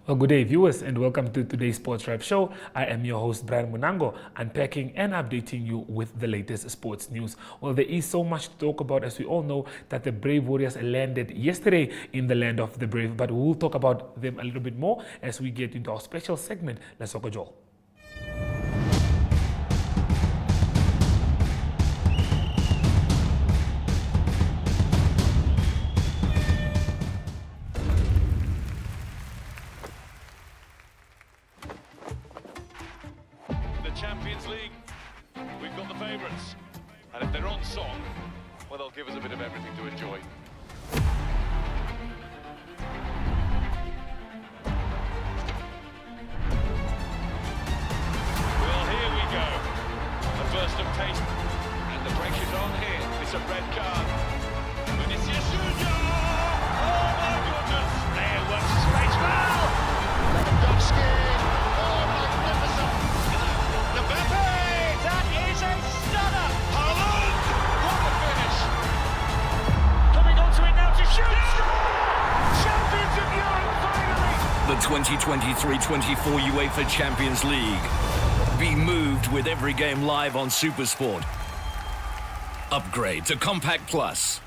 Well, good day, viewers, and welcome to today's Sports Wrap Show. I am your host, Brian Munango, unpacking and updating you with the latest sports news. Well, there is so much to talk about, as we all know that the Brave Warriors landed yesterday in the land of the Brave, but we'll talk about them a little bit more as we get into our special segment, Let's Talk Joel. Champions League, we've got the favourites, and if they're on song, well, they'll give us a bit of everything to enjoy. Well, here we go, a burst of taste, and the pressure's on here. It's a red card. Vinicius Junior! Oh my goodness! There was space foul! Lewandowski! Oh, magnificent! That is a stunner! Haaland! What a finish! Coming onto it now to shoot! Champions of Europe, finally! The 2023-24 UEFA Champions League. Be moved with every game live on SuperSport. Upgrade to Compact Plus.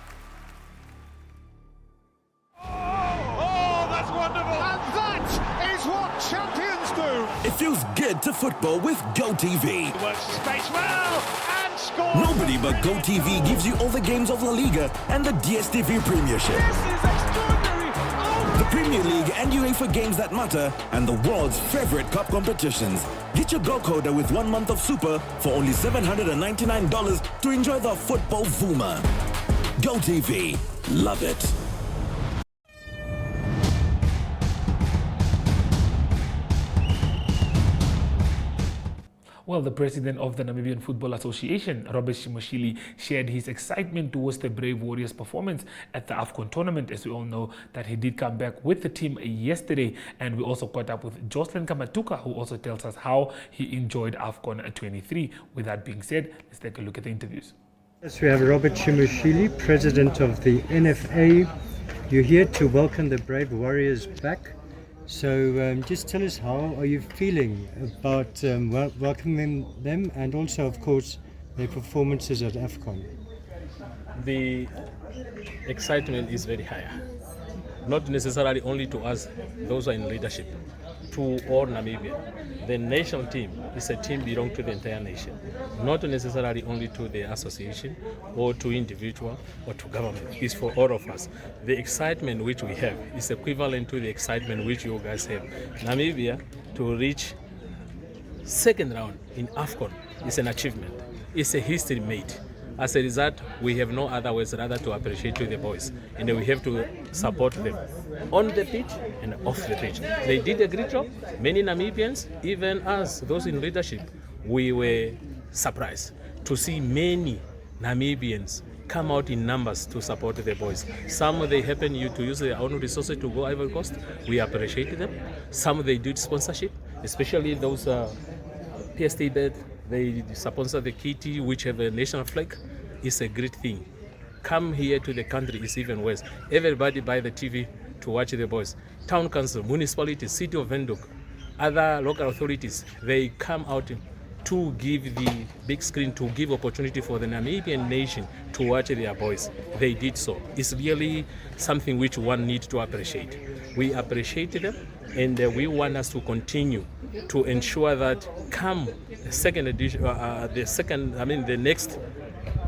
Oh, that's wonderful! And that is what champions do! It feels good to football with GoTV. Works the space well and scores! Nobody but GoTV gives you all the games of La Liga and the DStv Premiership. This is extraordinary! Oh, The Premier League and UEFA games that matter and the world's favorite cup competitions. Get your Go Coder with 1 month of Super for only $799 to enjoy the football Vuma. GoTV. Love it. Well, the president of the Namibian Football Association, Robert Shimooshili, shared his excitement towards the Brave Warriors' performance at the AFCON tournament, as we all know that he did come back with the team yesterday. And we also caught up with Jocelyn Kamatuka, who also tells us how he enjoyed AFCON 23. With that being said, let's take a look at the interviews. Yes, we have Robert Shimooshili, president of the NFA. You're here to welcome the Brave Warriors back. So just tell us, how are you feeling about welcoming them, and also, of course, their performances at AFCON? The excitement is very high. Not necessarily only to us, those who are in leadership, to all Namibia. The national team is a team belonging to the entire nation, not necessarily only to the association or to individual or to government. It's for all of us. The excitement which we have is equivalent to the excitement which you guys have. Namibia to reach second round in AFCON is an achievement. It's a history made. As a result, we have no other ways rather to appreciate the boys, and we have to support them on the pitch and off the pitch. They did a great job. Many Namibians, even us, those in leadership, we were surprised to see many Namibians come out in numbers to support the boys. Some they happen to use their own resources to go Ivory Coast. We appreciate them. Some they did sponsorship, especially those PST bed. They sponsor the kitty, which have a national flag. It's a great thing. Come here to the country, it's even worse. Everybody buy the TV to watch the boys. Town council, municipalities, city of Windhoek, other local authorities, they come out to give the big screen, to give opportunity for the Namibian nation to watch their boys. They did so. It's really something which one needs to appreciate. We appreciate them, and we want us to continue to ensure that come the second edition, the next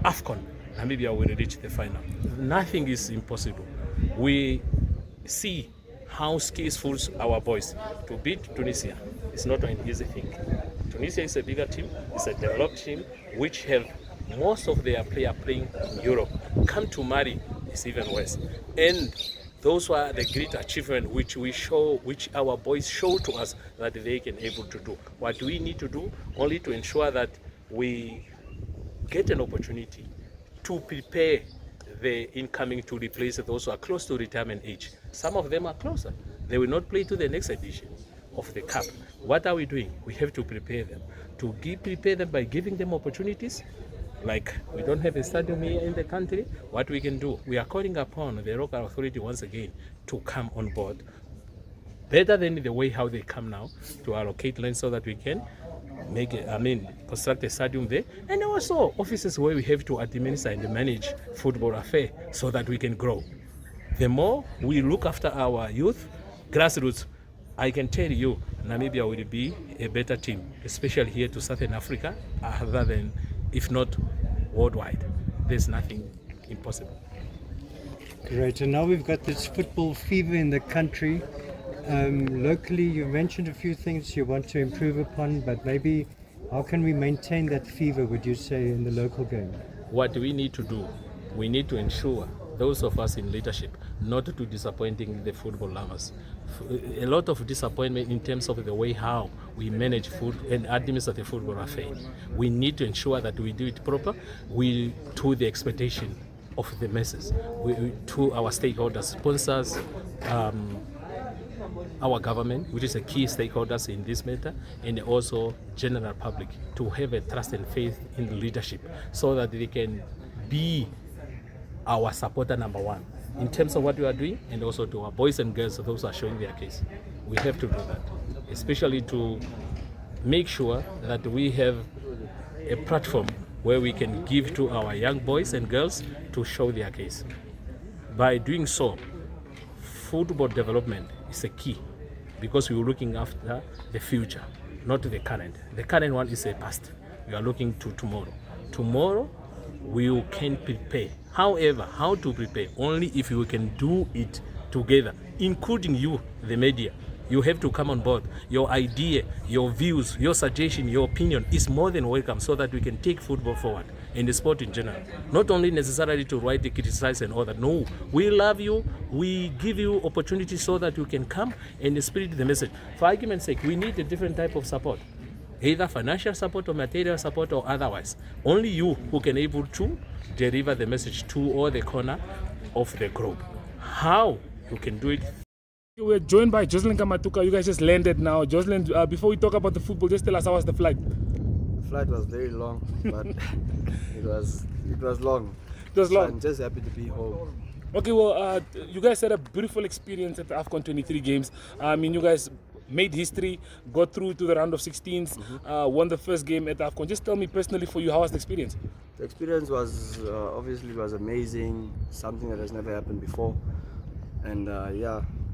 AFCON, Namibia will reach the final. Nothing is impossible. We see how skillful our boys to beat Tunisia. It's not an easy thing. Tunisia is a bigger team. It's a developed team which have most of their players playing in Europe. Come to Mali, it's even worse. And those were the great achievement which our boys show to us that they can able to do. What we need to do only to ensure that we get an opportunity to prepare the incoming to replace those who are close to retirement age. Some of them are closer. They will not play to the next edition of the cup. What are we doing? We have to prepare them. Prepare them by giving them opportunities. Like, we don't have a stadium here in the country. What we can do, we are calling upon the local authority once again to come on board, better than the way how they come now to allocate land so that we can construct a stadium there, and also offices where we have to administer and manage football affairs so that we can grow. The more we look after our youth, grassroots, I can tell you Namibia will be a better team, especially here to Southern Africa, other than, if not worldwide. There's nothing impossible. Great, and now we've got this football fever in the country. Locally, you mentioned a few things you want to improve upon, but maybe how can we maintain that fever, would you say, in the local game? What we need to do, we need to ensure those of us in leadership not to disappointing the football lovers. A lot of disappointment in terms of the way how we manage food and administer the football affair. We need to ensure that we do it proper, to the expectation of the masses, to our stakeholders, sponsors, our government, which is a key stakeholders in this matter, and also general public, to have a trust and faith in the leadership so that they can be our supporter number one in terms of what we are doing, and also to our boys and girls, those who are showing their case. We have to do that, especially to make sure that we have a platform where we can give to our young boys and girls to show their case. By doing so, football development is a key, because we are looking after the future, not the current. The current one is a past. We are looking to tomorrow. Tomorrow, we can prepare. However, how to prepare? Only if we can do it together, including you, the media. You have to come on board. Your idea, your views, your suggestion, your opinion is more than welcome so that we can take football forward and the sport in general. Not only necessarily to write, criticize and all that. No, we love you. We give you opportunities so that you can come and spread the message. For argument's sake, we need a different type of support, either financial support or material support or otherwise. Only you who can able to deliver the message to all the corner of the globe. How you can do it. We're joined by Jocelyn Kamatuka. You guys just landed now. Jocelyn, before we talk about the football, just tell us, how was the flight? The flight was very long, but it was long. It was long. I'm just happy to be home. Okay, well, you guys had a beautiful experience at the AFCON 23 games. I mean, you guys made history, got through to the round of 16s, won the first game at AFCON. Just tell me personally, for you, how was the experience? The experience was obviously was amazing, something that has never happened before, and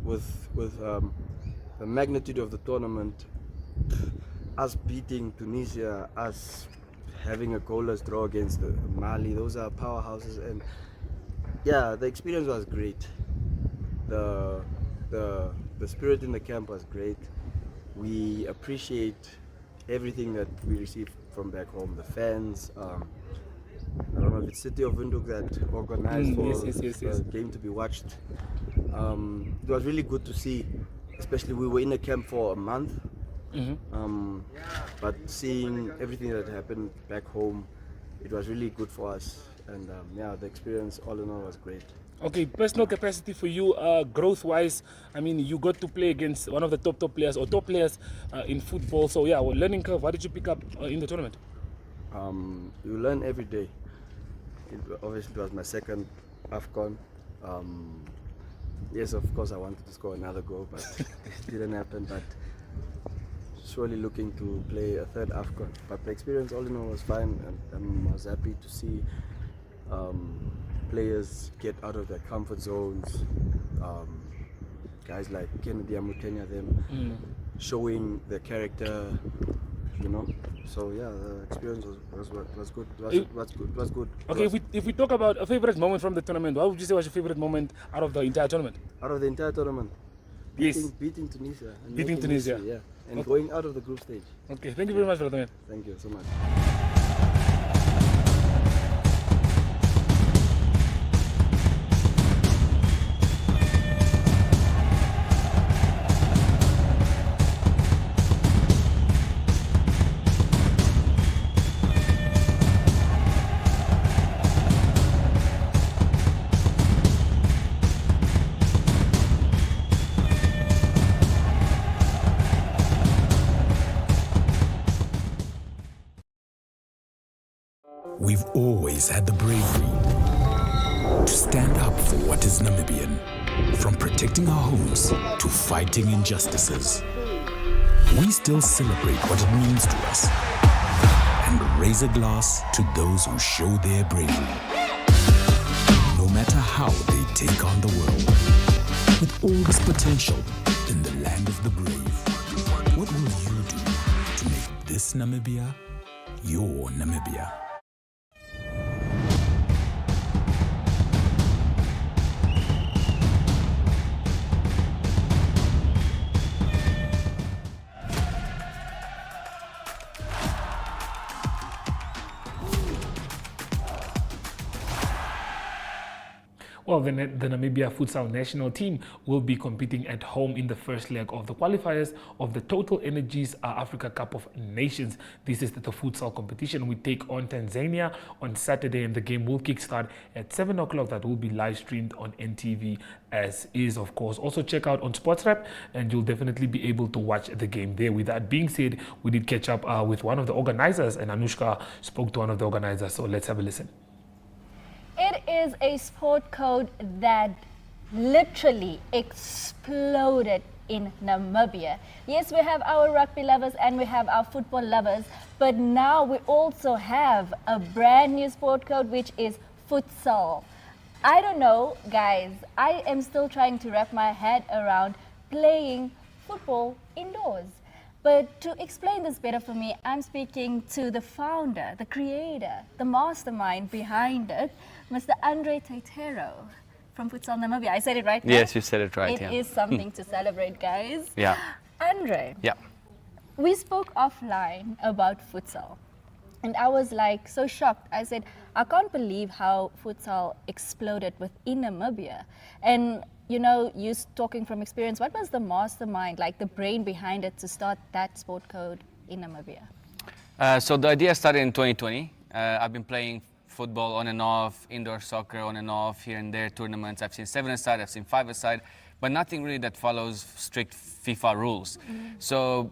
with the magnitude of the tournament, us beating Tunisia, us having a goalless draw against Mali, those are powerhouses, and yeah, the experience was great. The spirit in the camp was great. We appreciate everything that we received from back home, the fans. I don't know if it's City of Windhoek that organized for the game to be watched. It was really good to see, especially we were in the camp for a month. But seeing everything that happened back home, it was really good for us. And the experience all in all was great. Okay, personal capacity for you, growth-wise, I mean, you got to play against one of the top players or top players in football. So yeah, learning curve, what did you pick up in the tournament? You learn every day. Obviously, it was my second AFCON. Yes, of course, I wanted to score another goal, but it didn't happen. But surely looking to play a third AFCON. But the experience all in all was fine, and I was happy to see players get out of their comfort zones. Guys like Kennedy Amutenya, them showing their character, you know. So yeah, the experience was good. It was good. Okay, if we talk about a favorite moment from the tournament, what would you say was your favorite moment out of the entire tournament? Out of the entire tournament? Yes. Beating Tunisia. Beating Tunisia. Yeah. And going out of the group stage. Okay, thank you very much for that. Thank you so much. We've always had the bravery to stand up for what is Namibian. From protecting our homes to fighting injustices, we still celebrate what it means to us and raise a glass to those who show their bravery. No matter how they take on the world, with all this potential in the land of the brave, what will you do to make this Namibia your Namibia? Well, the Namibia Futsal national team will be competing at home in the first leg of the qualifiers of the Total Energies Africa Cup of Nations. This is the futsal competition. We take on Tanzania on Saturday, and the game will kickstart at 7 o'clock. That will be live streamed on NTV as is, of course. Also check out on Sportsrap, and you'll definitely be able to watch the game there. With that being said, we did catch up with one of the organizers, and Anushka spoke to one of the organizers. So let's have a listen. It is a sport code that literally exploded in Namibia. Yes, we have our rugby lovers and we have our football lovers, but now we also have a brand new sport code, which is futsal. I don't know, guys, I am still trying to wrap my head around playing football indoors. But to explain this better for me, I'm speaking to the founder, the creator, the mastermind behind it, Mr. Andre Taitero from Futsal Namibia. I said it right now? Yes, you said it right. It is something to celebrate, guys. Yeah. Andre, Yeah. we spoke offline about futsal. And I was like so shocked. I said, I can't believe how futsal exploded within Namibia. And you know, you talking from experience, what was the mastermind, like the brain behind it to start that sport code in Namibia? So the idea started in 2020. I've been playing football on and off, indoor soccer on and off, here and there, tournaments. I've seen 7-a-side, I've seen 5-a-side, but nothing really that follows strict FIFA rules. So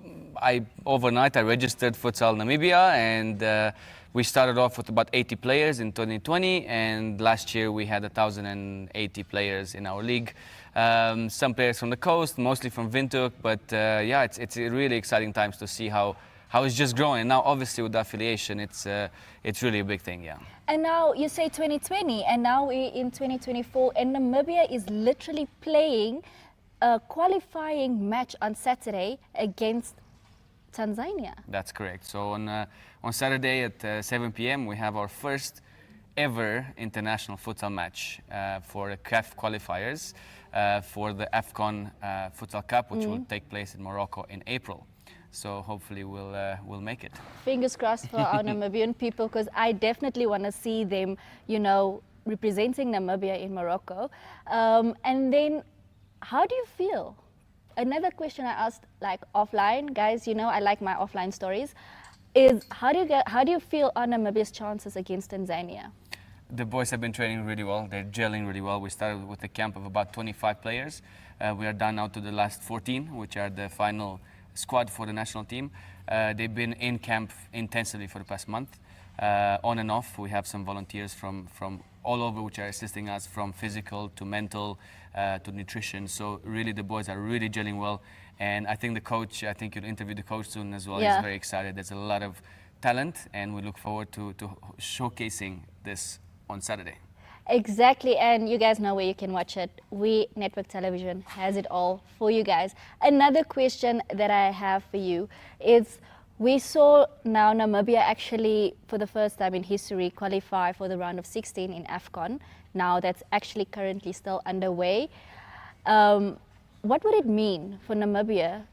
overnight I registered Futsal Namibia, and we started off with about 80 players in 2020, and last year we had 1,080 players in our league. Some players from the coast, mostly from Windhoek, but yeah, it's really exciting times to see how it's just growing. And now obviously with the affiliation, it's really a big thing, yeah. And now you say 2020, and now we're in 2024, and Namibia is literally playing a qualifying match on Saturday against Tanzania. That's correct. So on Saturday at 7 p.m. we have our first ever international futsal match for the CAF qualifiers for the AFCON Futsal Cup, which will take place in Morocco in April. So hopefully we'll make it. Fingers crossed for our Namibian people, because I definitely want to see them, you know, representing Namibia in Morocco. And then, how do you feel? Another question I asked, like offline, guys, you know, I like my offline stories, is how do you feel on Namibia's chances against Tanzania? The boys have been training really well. They're gelling really well. We started with a camp of about 25 players. We are down now to the last 14, which are the final squad for the national team. They've been in camp intensively for the past month. On and off, we have some volunteers from all over which are assisting us, from physical to mental to nutrition. So really the boys are really gelling well. And I think the coach, I think you'll interview the coach soon as well. Yeah. He's very excited. There's a lot of talent, and we look forward to showcasing this on Saturday. Exactly, and you guys know where you can watch it. We Network Television has it all for you guys. Another question that I have for you is, we saw now Namibia actually, for the first time in history, qualify for the round of 16 in AFCON. Now that's actually currently still underway. What would it mean for Namibia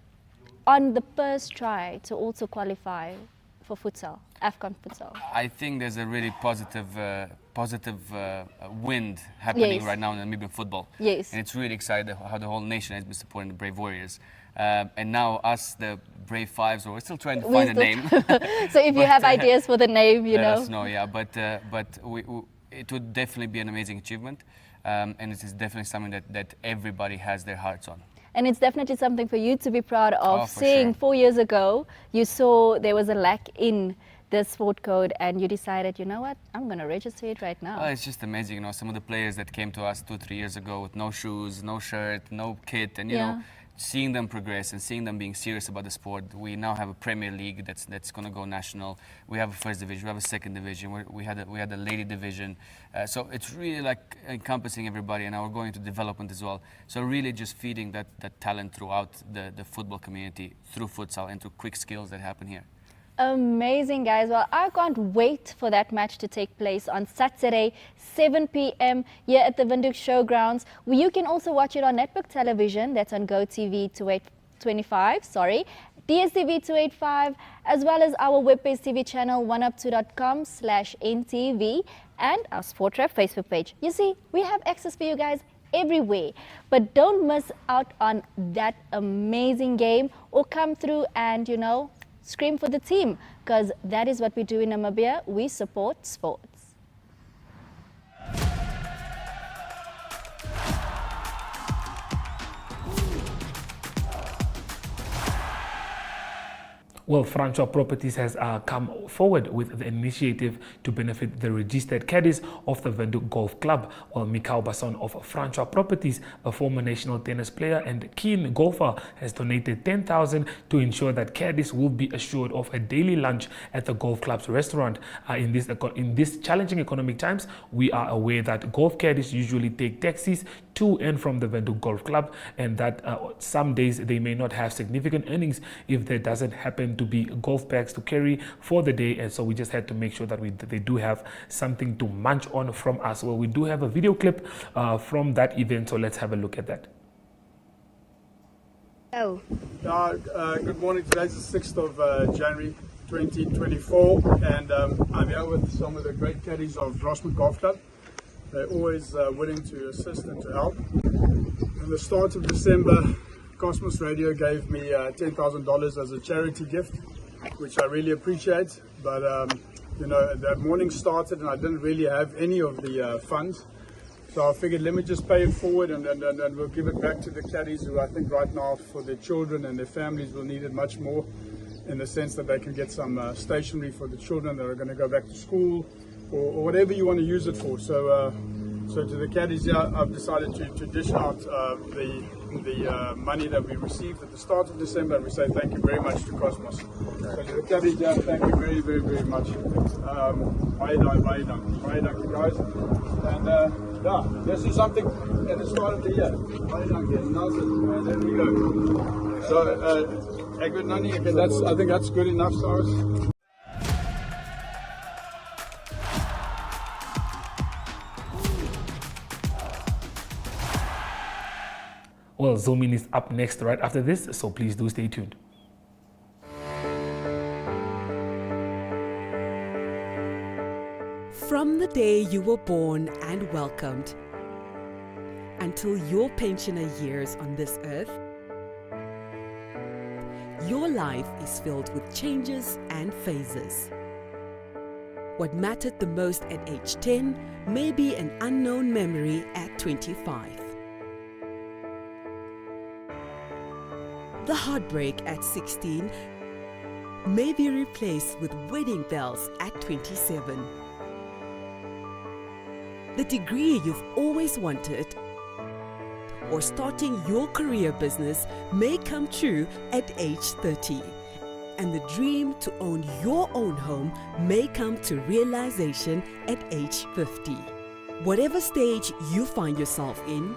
on the first try to also qualify for futsal, AFCON futsal? I think there's a really positive wind happening Yes. right now in Namibian football. Yes. And it's really exciting how the whole nation has been supporting the Brave Warriors. And now us, the Brave Fives, we're still trying to find a name. So if you have ideas for the name, you let know. us know, yeah. But it would definitely be an amazing achievement. And it is definitely something that everybody has their hearts on. And it's definitely something for you to be proud of. Oh, for Seeing sure. 4 years ago, you saw there was a lack in this sport code and you decided, you know what, I'm going to register it right now? Oh, it's just amazing, you know, some of the players that came to us 2-3 years ago with no shoes, no shirt, no kit, and you know, seeing them progress and seeing them being serious about the sport. We now have a Premier League that's going to go national. We have a first division, we have a second division, we had a lady division. So it's really like encompassing everybody, and now we're going to development as well. So really just feeding that talent throughout the football community through futsal and through quick skills that happen here. Amazing, guys. Well, I can't wait for that match to take place on Saturday, 7 p.m. here at the Windhoek Showgrounds. You can also watch it on Network Television. That's on GoTV 225, DSTV 285, as well as our web-based TV channel 1up2.com/NTV and our SportRef Facebook page. You see, we have access for you guys everywhere. But don't miss out on that amazing game, or come through and, you know, scream for the team, because that is what we do in Namibia. We support sports. Well, Francois Properties has come forward with the initiative to benefit the registered caddies of the Windhoek Golf Club. Well, Mikau Basson of Francois Properties, a former national tennis player and keen golfer, has donated 10,000 to ensure that caddies will be assured of a daily lunch at the golf club's restaurant. In this challenging economic times, we are aware that golf caddies usually take taxis to and from the Windhoek Golf Club, and that some days they may not have significant earnings if there doesn't happen to be golf bags to carry for the day. And so we just had to make sure that they do have something to munch on from us. Well, we do have a video clip from that event, so let's have a look at that. Good morning. Today's the 6th of January 2024, and I'm here with some of the great caddies of Rossmond Golf Club. They're always willing to assist and to help. At the start of December, Cosmos Radio gave me $10,000 as a charity gift, which I really appreciate. But you know, that morning started and I didn't really have any of the funds, so I figured let me just pay it forward, and we'll give it back to the caddies, who I think right now for their children and their families will need it much more, in the sense that they can get some stationery for the children that are going to go back to school, or whatever you want to use it for. So so to the caddies, I've decided to dish out the money that we received at the start of December, and we say thank you very much to Cosmos. So to the caddies, thank you very, very, very much. Baie dankie, guys. And let's do something at the start of the year. Baie dankie. And there we go. So I think that's good enough, Cyrus. Well, Zoom In is up next right after this, so please do stay tuned. From the day you were born and welcomed until your pensioner years on this earth, your life is filled with changes and phases. What mattered the most at age 10 may be an unknown memory at 25. The heartbreak at 16 may be replaced with wedding bells at 27. The degree you've always wanted, or starting your career business, may come true at age 30. And the dream to own your own home may come to realization at age 50. Whatever stage you find yourself in,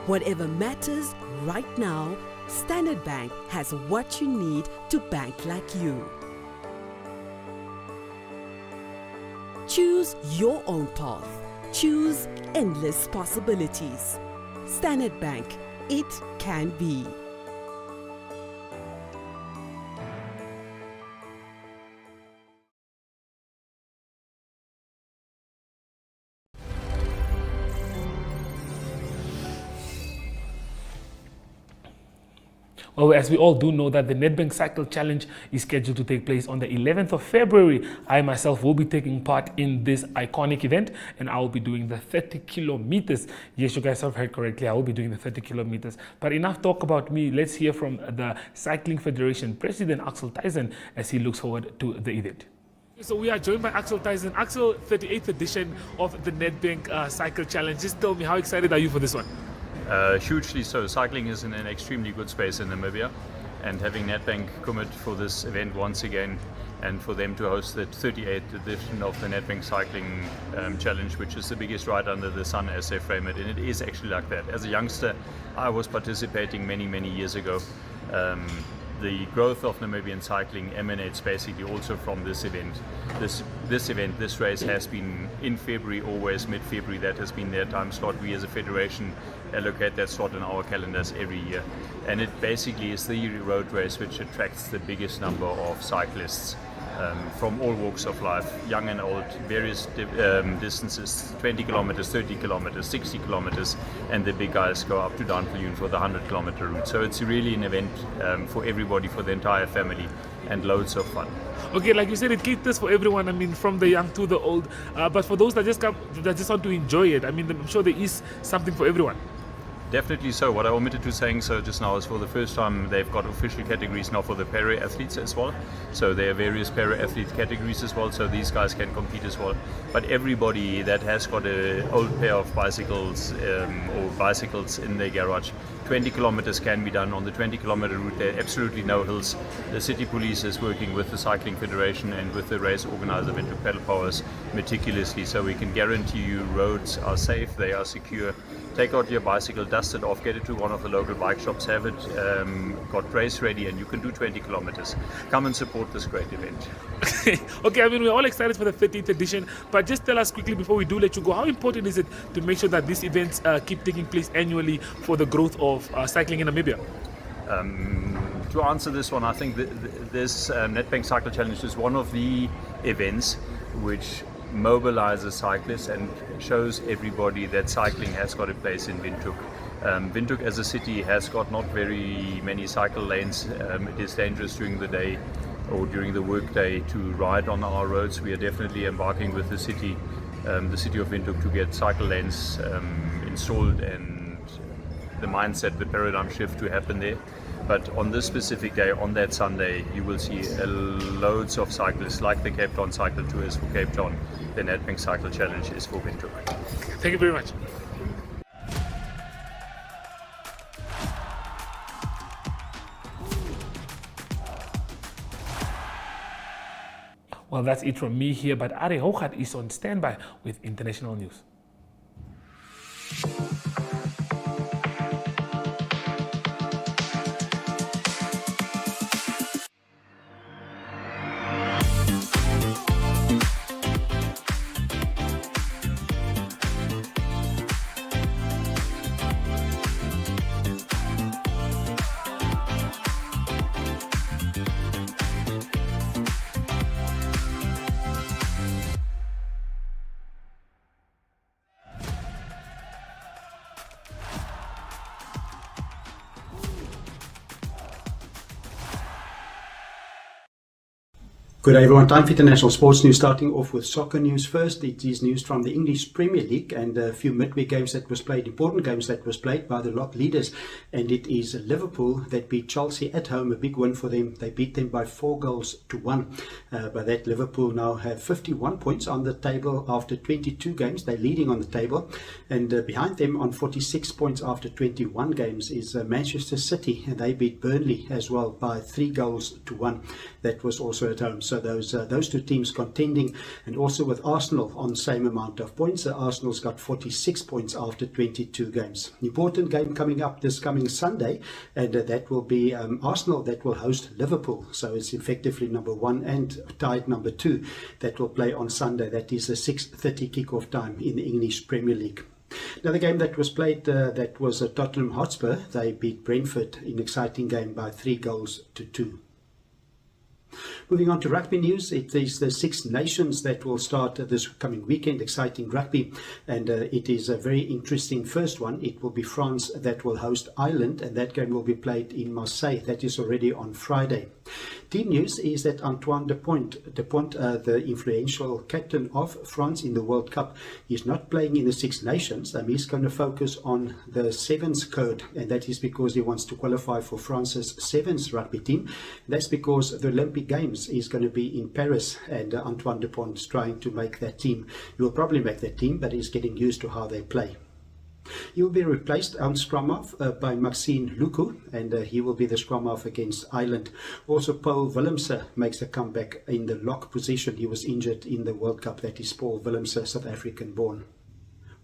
whatever matters right now, Standard Bank has what you need to bank like you. Choose your own path. Choose endless possibilities. Standard Bank, it can be. Well, as we all do know that the Nedbank Cycle Challenge is scheduled to take place on the 11th of February. I myself will be taking part in this iconic event, and I will be doing the 30 kilometers. Yes, you guys have heard correctly. I will be doing the 30 kilometers. But enough talk about me. Let's hear from the Cycling Federation President Axel Tyson as he looks forward to the event. So we are joined by Axel Tyson. Axel, 38th edition of the Nedbank Cycle Challenge. Just tell me, how excited are you for this one? Hugely so. Cycling is in an extremely good space in Namibia, and having Nedbank commit for this event once again, and for them to host the 38th edition of the Nedbank Cycling Challenge, which is the biggest ride under the sun as they frame it, and it is actually like that. As a youngster, I was participating many years ago. The growth of Namibian cycling emanates basically also from this event. This race has been in February, always mid-February. That has been their time slot. We as a federation allocate that slot in our calendars every year. And it basically is the road race which attracts the biggest number of cyclists from all walks of life, young and old, various distances, 20 kilometers, 30 kilometers, 60 kilometers, and the big guys go up to Downfalloon for the 100-kilometer route. So it's really an event for everybody, for the entire family, and loads of fun. Okay, like you said, it caters for everyone. I mean, from the young to the old. But for those that just want to enjoy it, I mean, I'm sure there is something for everyone. Definitely so. What I omitted to saying so just now is for the first time they've got official categories now for the para-athletes as well. So there are various para-athlete categories as well, so these guys can compete as well. But everybody that has got an old pair of bicycles or bicycles in their garage, 20 kilometers can be done. On the 20-kilometer route there are absolutely no hills. The city police is working with the Cycling Federation and with the race organizer Windhoek Pedal Powers meticulously, so we can guarantee you roads are safe, they are secure. Take out your bicycle, dust it off, get it to one of the local bike shops, have it got race ready, and you can do 20 kilometers. Come and support this great event. Okay, I mean, we're all excited for the 13th edition, but just tell us quickly before we do let you go, how important is it to make sure that these events keep taking place annually for the growth of cycling in Namibia? To answer this one, I think this Nedbank Cycle Challenge is one of the events which mobilizes cyclists and shows everybody that cycling has got a place in Windhoek. Windhoek as a city has got not very many cycle lanes. It is dangerous during the day or during the workday to ride on our roads. We are definitely embarking with the city of Windhoek to get cycle lanes installed and the mindset, the paradigm shift to happen there. But on this specific day, on that Sunday, you will see loads of cyclists, like the Cape Town Cycle Tour is for Cape Town, the Nedbank Cycle Challenge is for Windhoek. Thank you very much. Well, that's it from me here, but Are Hougat is on standby with international news. Good day everyone, time for international sports news, starting off with soccer news first. It is news from the English Premier League and a few midweek games that was played, important games that was played by the lot leaders, and it is Liverpool that beat Chelsea at home, a big win for them. They beat them by 4-1. By that, Liverpool now have 51 points on the table after 22 games. They're leading on the table, and behind them on 46 points after 21 games is Manchester City, and they beat Burnley as well by 3-1. That was also at home. So those two teams contending, and also with Arsenal on the same amount of points. Arsenal's got 46 points after 22 games. Important game coming up this coming Sunday, and that will be Arsenal that will host Liverpool. So it's effectively number 1 and tied number 2 that will play on Sunday. That is a 6:30 kickoff time in the English Premier League. Another game that was played, that was Tottenham Hotspur. They beat Brentford in an exciting game by 3-2. Moving on to rugby news, it is the Six Nations that will start this coming weekend, exciting rugby, and it is a very interesting first one. It will be France that will host Ireland, and that game will be played in Marseille. That is already on Friday. Team news is that Antoine Dupont, the influential captain of France in the World Cup, is not playing in the Six Nations. He's going to focus on the Sevens code, and that is because he wants to qualify for France's Sevens rugby team. That's because the Olympic Olympic Games is going to be in Paris, and Antoine Dupont's trying to make that team. He will probably make that team, but he's getting used to how they play. He will be replaced on scrum half by Maxine Luku, and he will be the scrum half against Ireland. Also, Paul Willemse makes a comeback in the lock position. He was injured in the World Cup. That is Paul Willemse, South African born.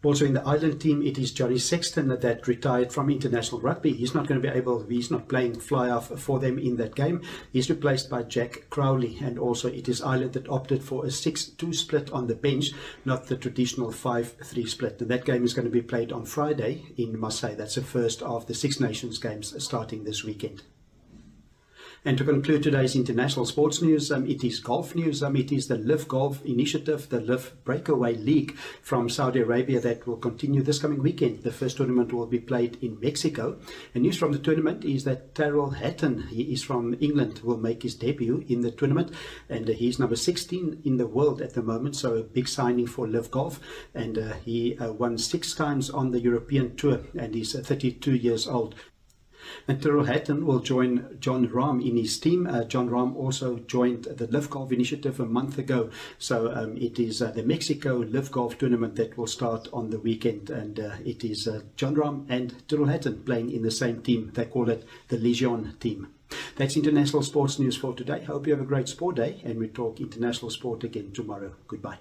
Also in the Ireland team, it is Johnny Sexton that retired from international rugby. He's not going to be able, he's not playing fly-off for them in that game. He's replaced by Jack Crowley, and also it is Ireland that opted for a 6-2 split on the bench, not the traditional 5-3 split. And that game is going to be played on Friday in Marseille. That's the first of the Six Nations games starting this weekend. And to conclude today's international sports news, it is golf news. It is the Live Golf Initiative, the Live Breakaway League from Saudi Arabia that will continue this coming weekend. The first tournament will be played in Mexico. And news from the tournament is that Tyrrell Hatton, he is from England, will make his debut in the tournament. And he's number 16 in the world at the moment, so a big signing for Live Golf. And he won 6 times on the European Tour, and he's 32 years old. And Tyrrell Hatton will join John Rahm in his team. John Rahm also joined the Live Golf Initiative a month ago. So it is the Mexico Live Golf Tournament that will start on the weekend. And it is John Rahm and Tyrrell Hatton playing in the same team. They call it the Legion team. That's international sports news for today. Hope you have a great sport day, and we talk international sport again tomorrow. Goodbye.